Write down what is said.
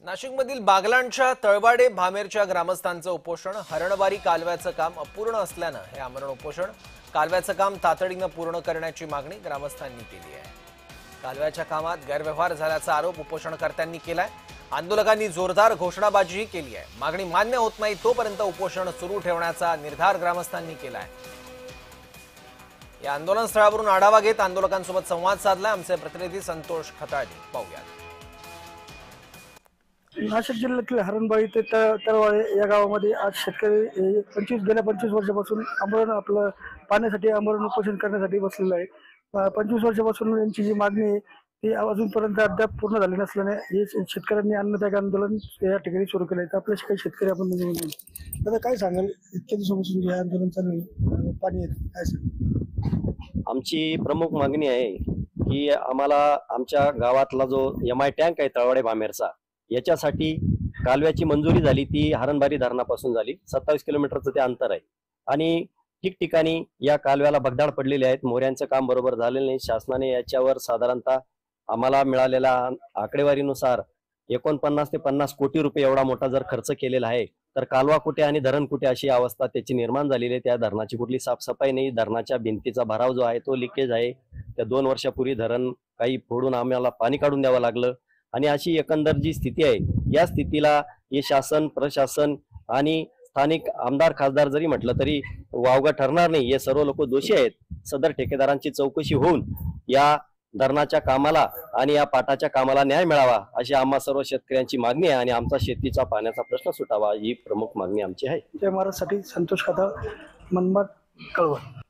नाशिकमधील बागलाणच्या तळवाडे भामेरच्या ग्रामस्थांचं उपोषण हरणबारी कालव्याचं काम अपूर्ण असल्यानं हे आमरण उपोषण कालव्याचं काम तातडीनं पूर्ण करण्याची मागणी ग्रामस्थांनी केली आहे। कालव्याच्या कामात गैरव्यवहार झाल्याचा आरोप उपोषणकर्त्यांनी केलाय। आंदोलकांनी जोरदार घोषणाबाजी केली आहे। मागणी मान्य होत नाही तोपर्यंत उपोषण सुरू ठेवण्याचा निर्धार ग्रामस्थांनी केलाय। या आंदोलन स्थळावरून आढावा घेत आंदोलकांसोबत संवाद साधलाय आमचे प्रतिनिधी संतोष खताळी। पाहूया। नाशिक जिल्ह्यातील हरणबाई ते तळवाडे या गावामध्ये आज शेतकरी गेल्या 25 वर्षापासून आमरण आपलं पाण्यासाठी आमरण उपोषण करण्यासाठी बसलेलं आहे। 25 वर्षापासून यांची जी मागणी आहे ती अजूनपर्यंत अद्याप पूर्ण झाली नसल्याने हे शेतकऱ्यांनी अन्नत्याग आंदोलन या ठिकाणी सुरू केलं आहे। तर आपल्याशी काही शेतकरी आपण आता काय सांगाल, इतक्या दिवसापासून हे आंदोलन चालू आहे, पाणी येत काय सांगाल? आमची प्रमुख मागणी आहे की आम्हाला आमच्या गावातला जो MI टँक आहे तळवाडे भामेरचा याच्यासाठी कालव्याची मंजुरी झाली, ती हरणबारी धरणापासून झाली। 27 किलोमीटरचं ते अंतर आहे आणि ठिकठिकाणी या कालव्याला भगदाड पडलेले आहेत। मोऱ्यांचं काम बरोबर झालेलं नाही। शासनाने याच्यावर साधारणतः आम्हाला मिळालेल्या आकडेवारीनुसार 49 ते 50 कोटी रुपये एवढा मोठा जर खर्च केलेला आहे, तर कालवा कुठे आणि धरण कुठे अशी अवस्था त्याची निर्माण झालेली आहे। त्या धरणाची कुठली साफसफाई नाही। धरणाच्या भिंतीचा भराव जो आहे तो लिकेज आहे। त्या 2 वर्षापूर्वी धरण काही फोडून आम्हाला पाणी काढून द्यावं लागलं आणि अशी एकंदर जी स्थिती आहे, या स्थितीला हे शासन प्रशासन आणि स्थानिक आमदार खासदार जरी म्हटलं तरी वावगं ठरणार नाही। हे सर्व लोक दोषी आहेत। सदर ठेकेदारांची चौकशी होऊन या धरणाच्या कामाला आणि या पाटाच्या कामाला न्याय मिळावा अशी आम्हा सर्व शेतकऱ्यांची मागणी आहे आणि आमचा शेतीचा पाण्याचा प्रश्न सुटावा ही प्रमुख मागणी आमची आहे। जय महाराजसाठी संतोष खताळ, मनमाड, कळवण।